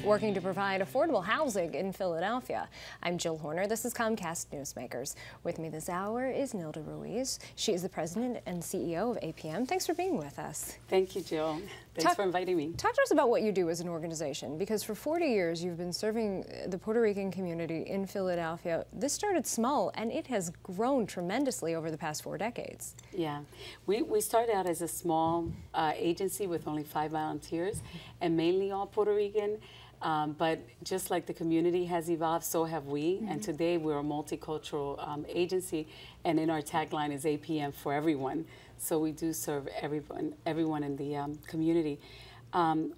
working to provide affordable housing in Philadelphia. I'm Jill Horner. This is Comcast Newsmakers. With me this hour is Nilda Ruiz. She is the president and CEO of APM. Thanks for being with us. Thank you, Jill. Thanks for inviting me. Talk to us about what you do as an organization, because for 40 years you've been serving the Puerto Rican community in Philadelphia. This started small and it has grown tremendously over the past 4 decades. Yeah, we started out as a small agency with only 5 volunteers and mainly all Puerto Rican. But just like the community has evolved, so have we. And today we're a multicultural agency, and in our tagline is APM for everyone. So we do serve everyone in the community.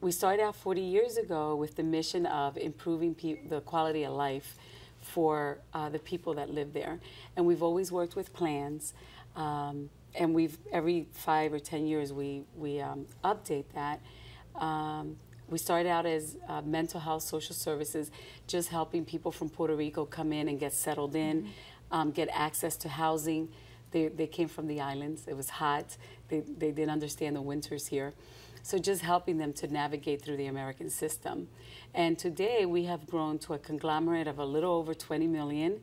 We started out 40 years ago with the mission of improving the quality of life for the people that live there. And we've always worked with plans. And every 5 or 10 years we update that. We started out as mental health, social services, just helping people from Puerto Rico come in and get settled in, get access to housing. They came from the islands. It was hot. They didn't understand the winters here. So just helping them to navigate through the American system. And today we have grown to a conglomerate of a little over 20 million,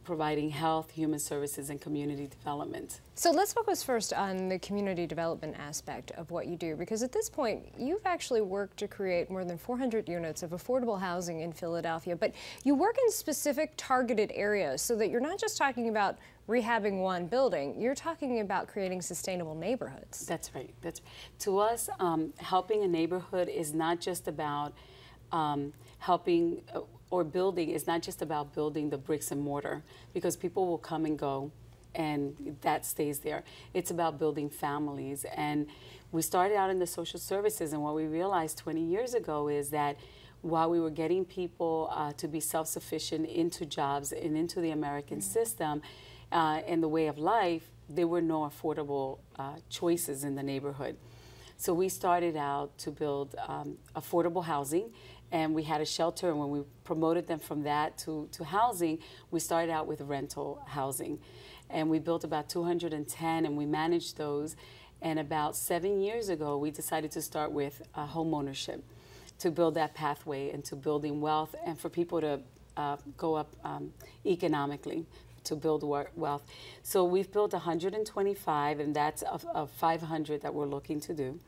providing health, human services, and community development. So let's focus first on the community development aspect of what you do, because at this point you've actually worked to create more than 400 units of affordable housing in Philadelphia, but you work in specific targeted areas so that you're not just talking about rehabbing one building, you're talking about creating sustainable neighborhoods. That's right. To us, helping a neighborhood is not just about helping or building is not just about building the bricks and mortar, because people will come and go and that stays there. It's about building families. And we started out in the social services, and what we realized 20 years ago is that while we were getting people to be self-sufficient into jobs and into the American system and the way of life, there were no affordable choices in the neighborhood. So we started out to build affordable housing, and we had a shelter, and when we promoted them from that to housing, we started out with rental housing. And we built about 210, and we managed those. And about 7 years ago, we decided to start with home ownership, to build that pathway into building wealth and for people to go up economically, to build wealth. So we've built 125, and that's of 500 that we're looking to do.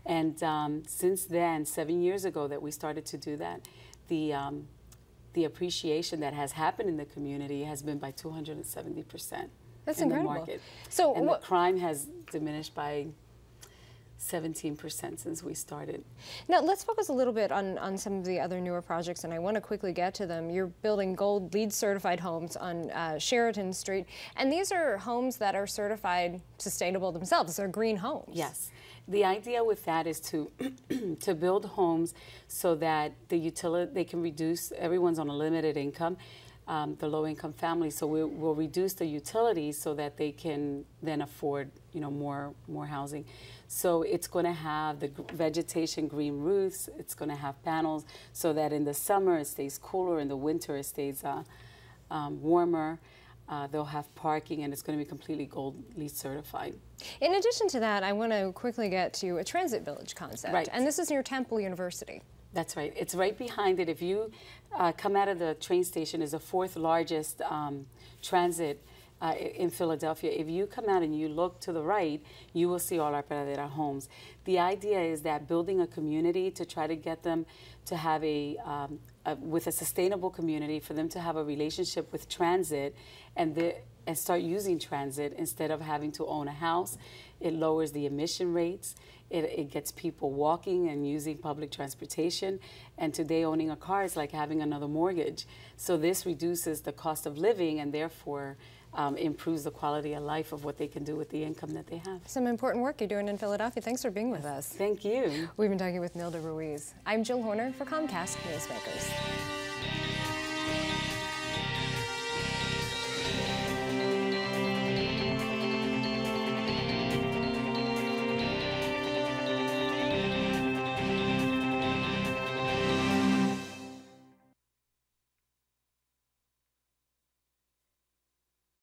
And since then, 7 years ago that we started to do that, the appreciation that has happened in the community has been by 270%. That's in incredible. The market. So and the crime has diminished by 17% since we started. Now let's focus a little bit on some of the other newer projects, and I want to quickly get to them. You're building gold LEED certified homes on Sheraton Street, and these are homes that are certified sustainable themselves. They're green homes. Yes. The idea with that is to to build homes so that they can reduce, everyone's on a limited income, the low-income families, so we'll reduce the utilities so that they can then afford, more housing. So it's going to have the vegetation, green roofs. It's going to have panels so that in the summer it stays cooler, in the winter it stays warmer. They'll have parking, and it's going to be completely gold LEED certified. In addition to that, I want to quickly get to a transit village concept. Right. And this is near Temple University. That's right. It's right behind it. If you come out of the train station, is the 4th largest transit in Philadelphia. If you come out and you look to the right, you will see all our Pradera homes. The idea is that building a community to try to get them to have with a sustainable community, for them to have a relationship with transit and start using transit instead of having to own a house. It lowers the emission rates. It gets people walking and using public transportation. And today owning a car is like having another mortgage. So this reduces the cost of living and therefore improves the quality of life of what they can do with the income that they have. Some important work you're doing in Philadelphia. Thanks for being with us. Thank you. We've been talking with Nilda Ruiz. I'm Jill Horner for Comcast Newsmakers.